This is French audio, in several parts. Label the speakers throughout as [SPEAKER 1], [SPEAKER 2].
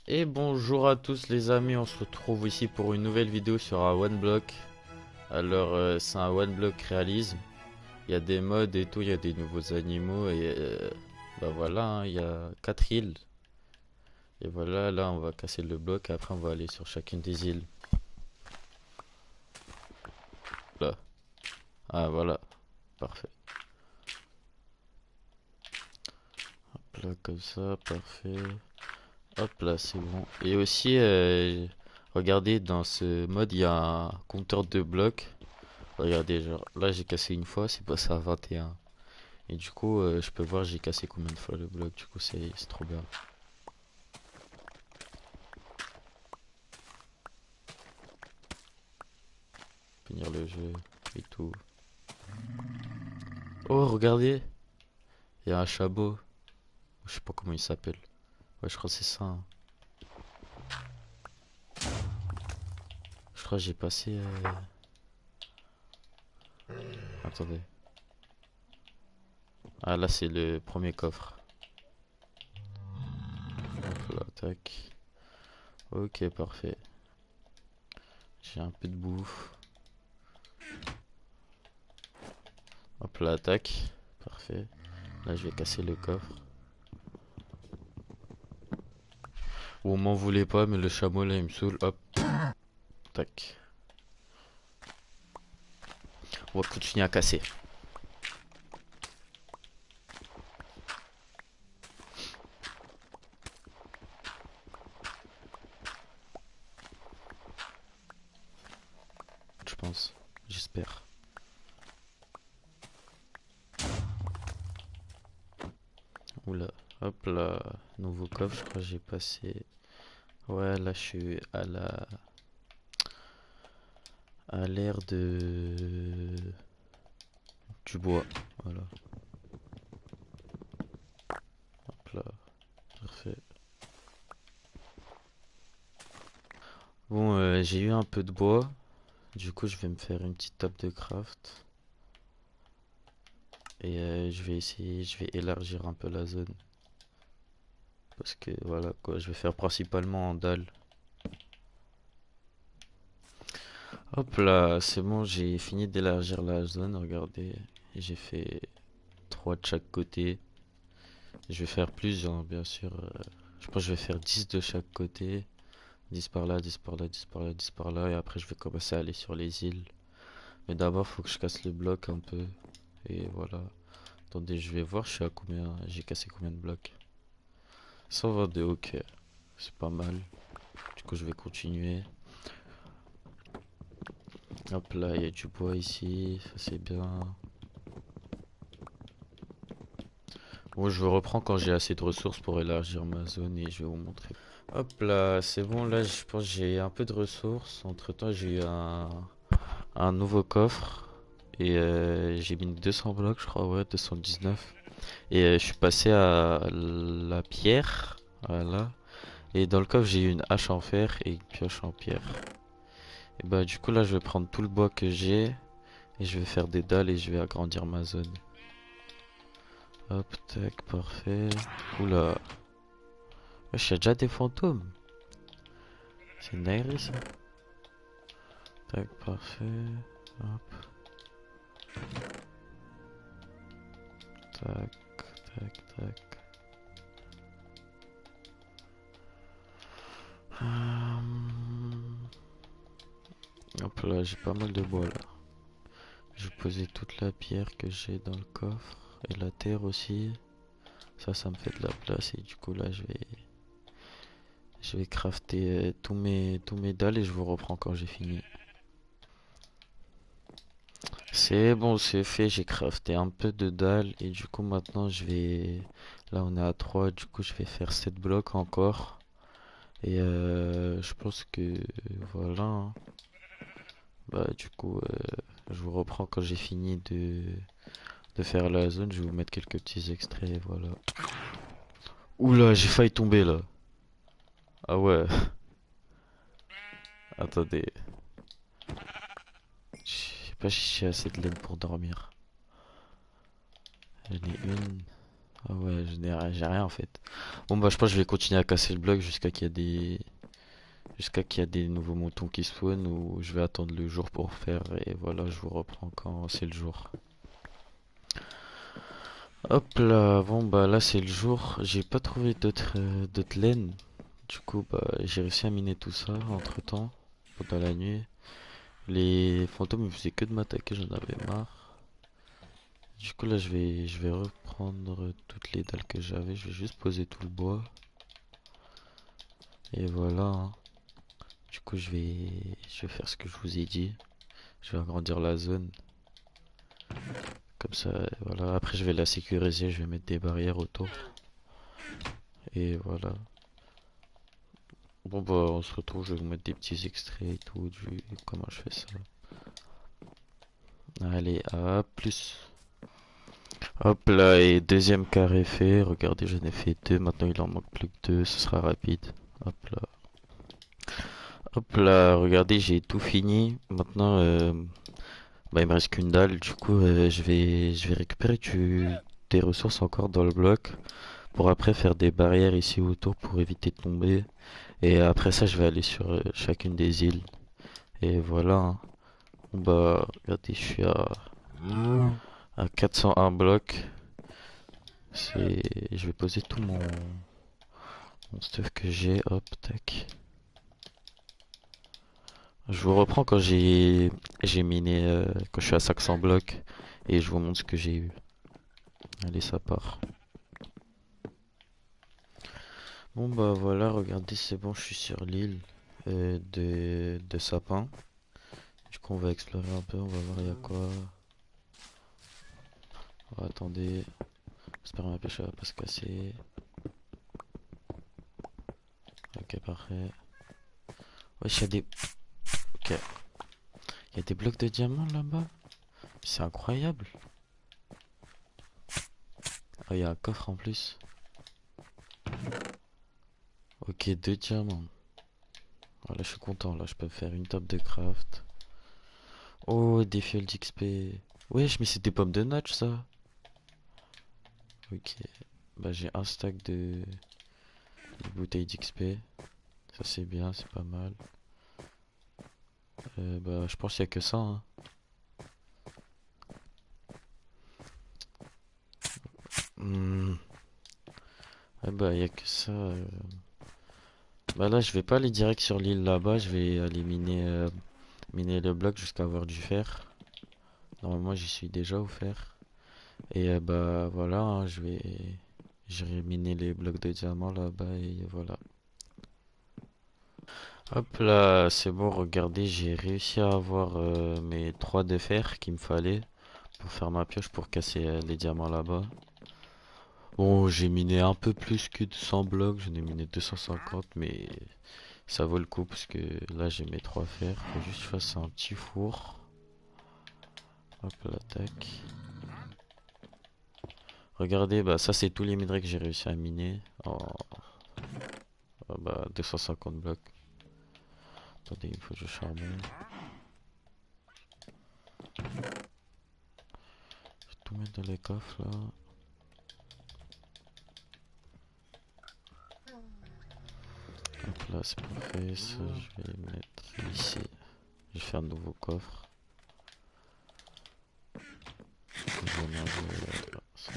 [SPEAKER 1] Et bonjour à tous les amis, on se retrouve ici pour une nouvelle vidéo sur un one block. Alors c'est un one block réalisme. Il y a des mods et tout, il y a des nouveaux animaux et bah voilà, hein, il y a 4 îles. Et voilà, là on va casser le bloc et après on va aller sur chacune des îles. Là. Ah voilà, parfait. Hop là comme ça, parfait. Hop là, c'est bon. Et aussi, regardez, dans ce mode, il y a un compteur de blocs. Regardez, genre là j'ai cassé une fois, c'est passé à 21. Et du coup, je peux voir j'ai cassé combien de fois le bloc. Du coup, c'est trop bien. Finir le jeu et tout. Oh, regardez, il y a un chabot. Je sais pas comment il s'appelle. Ouais, je crois que c'est ça, hein. Je crois que j'ai passé. Attendez. Ah, là, c'est le premier coffre. Hop là, tac. Ok, parfait. J'ai un peu de bouffe. Hop là, tac. Parfait. Là, je vais casser le coffre. Ou m'en voulez pas, mais le chameau là, il me saoule. Hop, tac. On va continuer à casser. Je pense. J'espère. Oula. Hop là. Nouveau coffre, je crois que j'ai passé. Ouais, là, je suis à l'ère de du bois. Voilà. Hop là. Parfait. Bon, j'ai eu un peu de bois. Du coup, je vais me faire une petite table de craft. Et je vais essayer, je vais élargir un peu la zone. Parce que voilà quoi, je vais faire principalement en dalle. Hop là, c'est bon, j'ai fini d'élargir la zone, regardez. J'ai fait 3 de chaque côté. Je vais faire plus, hein, bien sûr. Je pense que je vais faire 10 de chaque côté. 10 par là, 10 par là, 10 par là, 10 par là. Et après, je vais commencer à aller sur les îles. Mais d'abord, faut que je casse le bloc un peu. Et voilà. Attendez, je vais voir, je suis à combien. J'ai cassé combien de blocs. 122, ok. C'est pas mal. Du coup, je vais continuer. Hop là, il y a du bois ici. Ça, c'est bien. Bon, je reprends quand j'ai assez de ressources pour élargir ma zone et je vais vous montrer. Hop là, c'est bon, là je pense que j'ai un peu de ressources. Entre temps, j'ai eu un nouveau coffre et j'ai mis 200 blocs, je crois, ouais, 219. Et je suis passé à la pierre, voilà. Et dans le coffre, j'ai eu une hache en fer et une pioche en pierre. Et bah, du coup, là, je vais prendre tout le bois que j'ai et je vais faire des dalles et je vais agrandir ma zone. Hop, tac, parfait. Oula. Wesh, y'a déjà des fantômes. C'est une dinguerie ça. Tac, parfait. Hop, tac, tac, tac. Hum. Hop là, j'ai pas mal de bois là. Je vais poser toute la pierre que j'ai dans le coffre. Et la terre aussi. Ça me fait de la place. Et du coup là, je vais crafter tous mes dalles et je vous reprends quand j'ai fini. C'est bon, c'est fait, j'ai crafté un peu de dalles et du coup maintenant je vais... Là on est à 3, du coup je vais faire 7 blocs encore. Et je pense que voilà, hein. Bah du coup je vous reprends quand j'ai fini de faire la zone, je vais vous mettre quelques petits extraits, et voilà. Oula, j'ai failli tomber là. Ah ouais, attendez. Je sais pas si j'ai assez de laine pour dormir. J'en ai une. Ah ouais, j'ai rien en fait. Bon bah je pense que je vais continuer à casser le bloc jusqu'à qu'il y a des nouveaux moutons qui spawnent ou je vais attendre le jour pour faire et voilà, je vous reprends quand c'est le jour. Hop là, bon bah là c'est le jour. J'ai pas trouvé d'autres laine. Du coup bah j'ai réussi à miner tout ça entre temps pendant la nuit. Les fantômes ils faisaient que de m'attaquer, j'en avais marre. Du coup là je vais reprendre toutes les dalles que j'avais, je vais juste poser tout le bois. Et voilà, hein. Du coup je vais faire ce que je vous ai dit. Je vais agrandir la zone. Comme ça, voilà. Après je vais la sécuriser, je vais mettre des barrières autour. Et voilà. Bon bah on se retrouve, je vais vous mettre des petits extraits et tout du comment je fais ça. Allez, à plus. Hop là, et deuxième carré fait. Regardez, j'en ai fait deux. Maintenant, il en manque plus que deux. Ce sera rapide. Hop là. Hop là, regardez, j'ai tout fini. Maintenant, bah, il me reste qu'une dalle. Du coup, je vais récupérer des ressources encore dans le bloc. Pour après faire des barrières ici autour pour éviter de tomber. Et après ça, je vais aller sur chacune des îles. Et voilà, hein. Bon, bah, regardez, je suis à 401 blocs. Je vais poser tout mon stuff que j'ai. Hop, tac. Je vous reprends quand j'ai miné, quand je suis à 500 blocs. Et je vous montre ce que j'ai eu. Allez, ça part. Bon, bah voilà, regardez, c'est bon, je suis sur l'île de sapins. Du coup, on va explorer un peu, on va voir il y a quoi. Oh, attendez, j'espère que ma pêche va pas se casser. Ok, parfait. Wesh, il y a des... Ok. Il y a des blocs de diamants là-bas. C'est incroyable. Oh, il y a un coffre en plus. Ok, deux diamants. Voilà, je suis content. Là, je peux faire une table de craft. Oh, des fioles d'XP. Wesh, mais c'est des pommes de notch, ça. Ok. Bah, j'ai un stack de bouteilles d'XP. Ça, c'est bien, c'est pas mal. Bah, je pense qu'il y a que ça, hein. Hmm. Ah bah, il y a que ça. Bah là, je vais pas aller direct sur l'île là-bas. Je vais aller miner le bloc jusqu'à avoir du fer. Normalement, j'y suis déjà au fer. Et bah voilà, hein, j'irai miner les blocs de diamant là-bas et voilà. Hop là, c'est bon, regardez, j'ai réussi à avoir mes 3 de fer qu'il me fallait pour faire ma pioche pour casser les diamants là-bas. Bon, j'ai miné un peu plus que 200 blocs, j'en ai miné 250, mais ça vaut le coup parce que là j'ai mes 3 fers. Faut juste que je fasse un petit four. Hop là, tac. Regardez, bah ça c'est tous les minerais que j'ai réussi à miner en bah, 250 blocs. Attendez, il faut que je charbonne. Je vais tout mettre dans les coffres là. Hop là, c'est parfait. Ça, je vais mettre ici. Je vais faire un nouveau coffre. Je vais manger ça.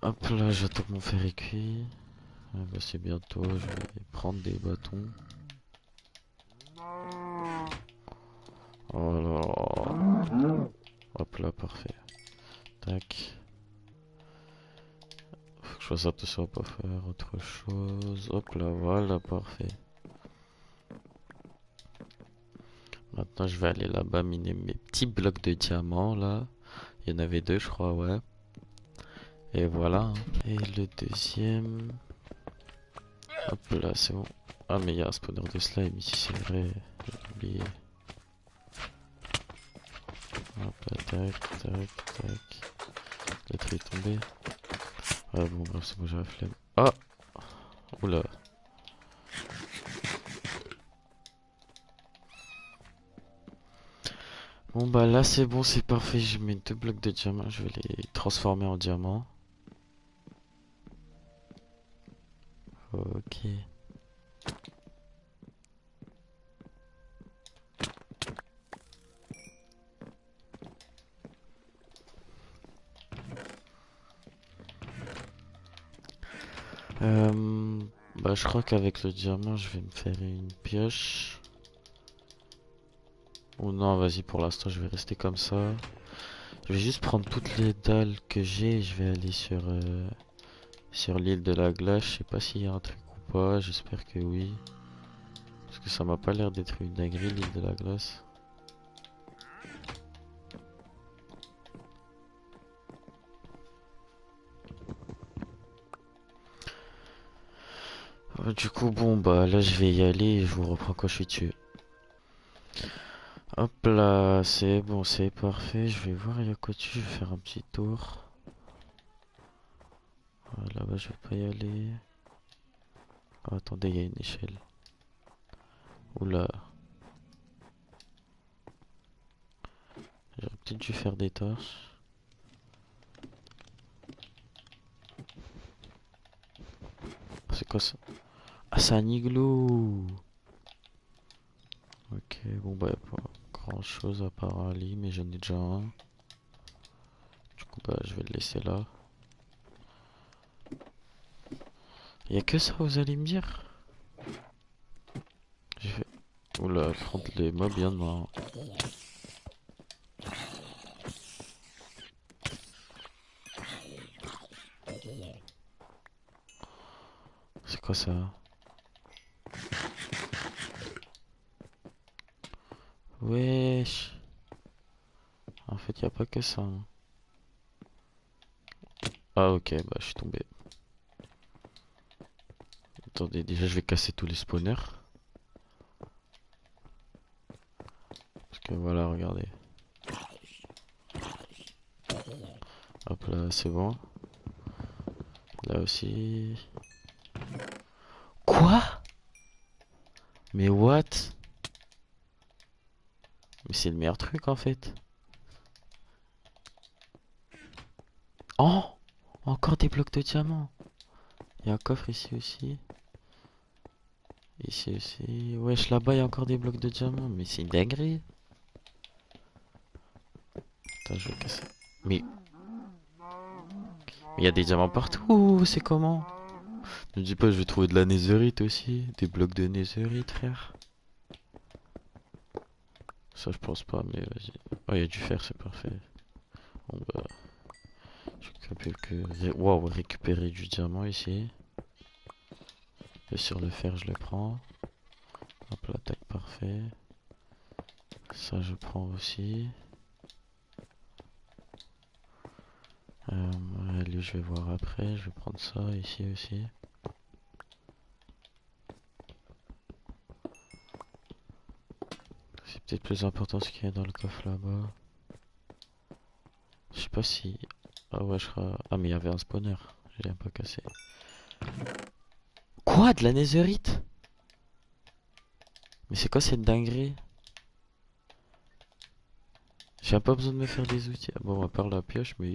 [SPEAKER 1] Hop là, j'attends que mon fer est cuit. Ah bah, c'est bientôt. Je vais prendre des bâtons. Oh là. Hop là, parfait. Tac. Faut que je fasse attention à pas faire autre chose. Hop là, voilà, parfait. Maintenant, je vais aller là-bas miner mes petits blocs de diamants là. Il y en avait deux, je crois, ouais. Et voilà, hein. Et le deuxième. Hop là, c'est bon. Ah, mais il y a un spawner de slime ici, c'est vrai. J'ai oublié. Hop là, tac, tac, tac. L'autre est tombé. Ouais, bon, bref, c'est bon, j'ai la flemme. Ah! Oula. Bon bah là c'est bon, c'est parfait. Je mets 2 blocs de diamant. Je vais les transformer en diamant. Ok. Euh, Bah je crois qu'avec le diamant je vais me faire une pioche. Ou non, vas-y, pour l'instant je vais rester comme ça. Je vais juste prendre toutes les dalles que j'ai et je vais aller sur l'île de la glace. Je sais pas s'il y a un truc ou pas, j'espère que oui. Parce que ça m'a pas l'air d'être une dinguerie l'île de la glace. Du coup, bon, bah là je vais y aller et je vous reprends quand je suis dessus. Hop là, c'est bon, c'est parfait. Je vais voir, il y a quoi dessus. Je vais faire un petit tour. Là-bas, je vais pas y aller. Oh, attendez, il y a une échelle. Oula, j'aurais peut-être dû faire des torches. C'est quoi ça? Ah, c'est un igloo! Ok, bon, bah, y'a pas grand chose à part un lit, mais j'en ai déjà un. Du coup, bah, je vais le laisser là. Y'a que ça, vous allez me dire? J'ai fait. Oula, contre les mobs, il y en a un. C'est quoi ça? Wesh! En fait, y'a pas que ça, hein. Ah, ok, bah, je suis tombé. Attendez, déjà, je vais casser tous les spawners. Parce que voilà, regardez. Hop là, c'est bon. Là aussi. Quoi? Mais what? Mais c'est le meilleur truc en fait. Oh! Encore des blocs de diamants. Il y a un coffre ici aussi. Ici aussi. Wesh, là-bas, il y a encore des blocs de diamants. Mais c'est une dinguerie. Attends, je vais casser. Mais il y a des diamants partout. C'est comment? Ne dis pas, je vais trouver de la netherite aussi. Des blocs de netherite, frère. Ça, je pense pas, mais vas-y. Oh, il y a du fer, c'est parfait. Bon, bah, je vais wow, récupérer du diamant ici. Et sur le fer, je le prends. Hop là, tac, parfait. Ça, je prends aussi. Ouais, lui, je vais voir après. Je vais prendre ça ici aussi. C'est peut-être plus important ce qu'il y a dans le coffre là-bas. Je sais pas si. Ah ouais, je crois. Ah, mais il y avait un spawner. Je l'ai pas cassé. Quoi? De la netherite? Mais c'est quoi cette dinguerie? J'ai pas besoin de me faire des outils. Ah bon, à part la pioche, mais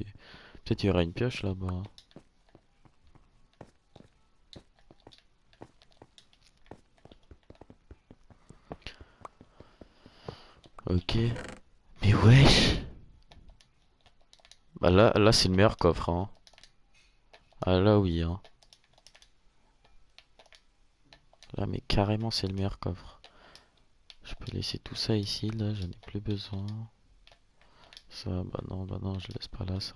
[SPEAKER 1] peut-être il y aura une pioche là-bas, hein. Ok. Mais wesh! Bah là c'est le meilleur coffre, hein. Ah là, oui, hein. Là, mais carrément, c'est le meilleur coffre. Je peux laisser tout ça ici, là, j'en ai plus besoin. Ça, bah non, je laisse pas là, ça.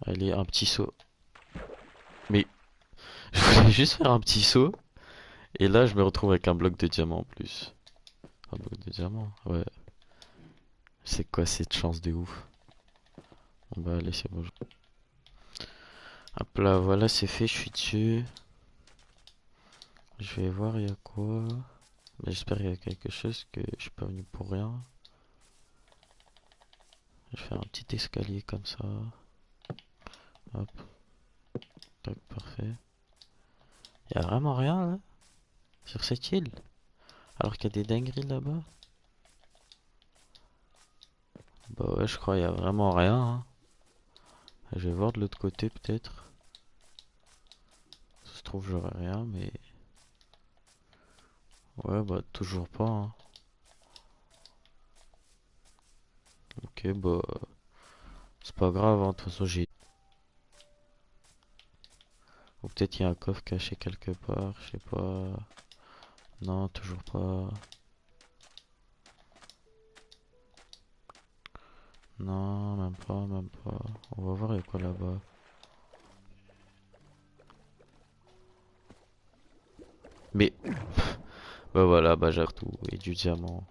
[SPEAKER 1] Allez, un petit saut. Mais je voulais juste faire un petit saut. Et là, je me retrouve avec un bloc de diamant en plus. Un bloc de diamant, ouais. C'est quoi cette chance de ouf? Bon bah allez, c'est bon. Hop là, voilà, c'est fait, je suis dessus. Je vais voir, il y a quoi. Mais j'espère qu'il y a quelque chose que je suis pas venu pour rien. Je vais faire un petit escalier comme ça. Hop, tac, parfait. Il y a vraiment rien là sur cette île. Alors qu'il y a des dingueries là-bas? Bah ouais, je crois qu'il y a vraiment rien, hein. Je vais voir de l'autre côté peut-être. Ça se trouve j'aurai rien, mais... Ouais, bah toujours pas, hein. Ok, bah... C'est pas grave, hein. De toute façon j'ai... Ou peut-être il y a un coffre caché quelque part, je sais pas... Non, toujours pas... Non, même pas, même pas. On va voir il y a quoi là-bas. Mais... Bah voilà, bah j'ai tout. Et du diamant.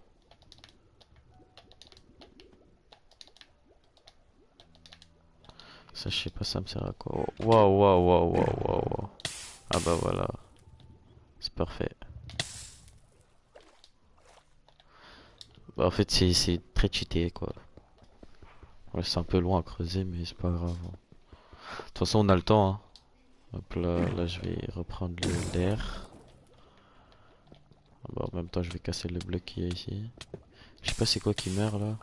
[SPEAKER 1] Ça, je sais pas, ça me sert à quoi. Waouh, waouh, waouh, waouh, waouh, waouh. Ah bah voilà, c'est parfait. Bah, en fait, c'est très cheaté, quoi. Ouais, c'est un peu loin à creuser, mais c'est pas grave, hein. De toute façon, on a le temps, hein. Hop là, là, je vais reprendre l'air. Ah bah, en même temps, je vais casser le bloc qu'il y a ici. Je sais pas c'est quoi qui meurt, là.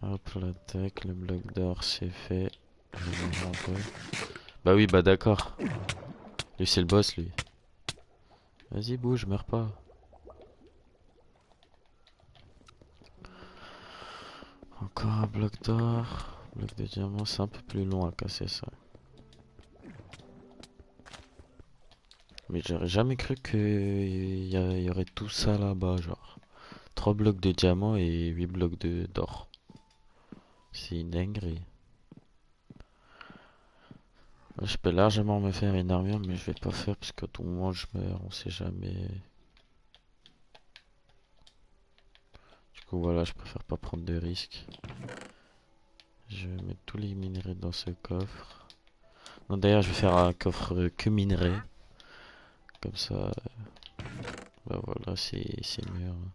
[SPEAKER 1] Hop là, tac, le bloc d'or, c'est fait. Je vais manger un peu. Bah oui, bah d'accord. Lui, c'est le boss, lui. Vas-y, bouge, meurs pas. Encore un bloc d'or. Bloc de diamant, c'est un peu plus long à casser ça. Mais j'aurais jamais cru y aurait tout ça là-bas, genre. 3 blocs de diamant et 8 blocs de d'or. C'est une dinguerie. Je peux largement me faire une armure, mais je vais pas faire parce que tout le monde je meurs, on sait jamais. Du coup, voilà, je préfère pas prendre de risques. Je vais mettre tous les minerais dans ce coffre. Non, d'ailleurs, je vais faire un coffre que minerais. Comme ça, bah voilà, c'est mieux, hein.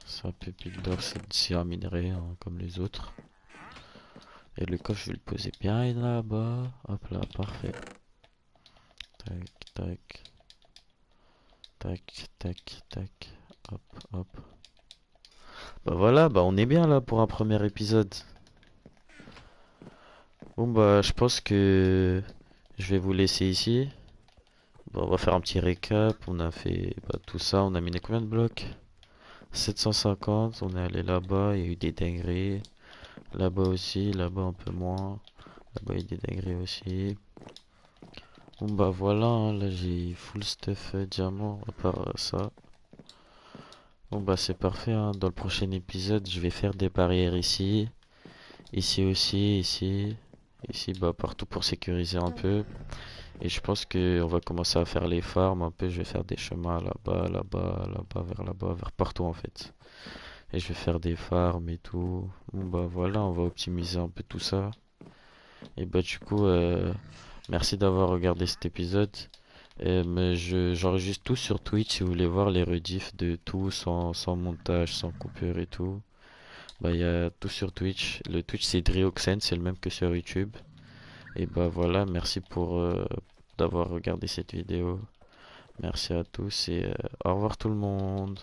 [SPEAKER 1] Ça, pépite d'or, c'est un minerai, hein, comme les autres. Et le coffre, je vais le poser bien là-bas. Hop là, parfait. Tac, tac, tac, tac, tac. Hop, hop. Bah voilà, bah on est bien là pour un premier épisode. Bon bah je pense que je vais vous laisser ici. Bah, on va faire un petit récap. On a fait bah, tout ça. On a miné combien de blocs? 750. On est allé là-bas. Il y a eu des dingueries. Là-bas aussi. Là-bas un peu moins. Là-bas il y a des dingueries aussi. Bon bah voilà, hein, là j'ai full stuff diamant à part ça. Bon bah c'est parfait, hein. Dans le prochain épisode je vais faire des barrières ici. Ici aussi, ici. Ici bah partout pour sécuriser un peu. Et je pense que on va commencer à faire les farms un peu. Je vais faire des chemins là-bas, là-bas, là-bas, là-bas, vers partout en fait. Et je vais faire des farms et tout. Bon bah voilà, on va optimiser un peu tout ça. Et bah du coup, merci d'avoir regardé cet épisode. Mais j'enregistre tout sur Twitch si vous voulez voir les rediffs de tout sans montage, sans coupure et tout. Bah il y a tout sur Twitch. Le Twitch c'est Drioxen, c'est le même que sur YouTube. Et bah voilà, merci pour d'avoir regardé cette vidéo. Merci à tous et au revoir tout le monde.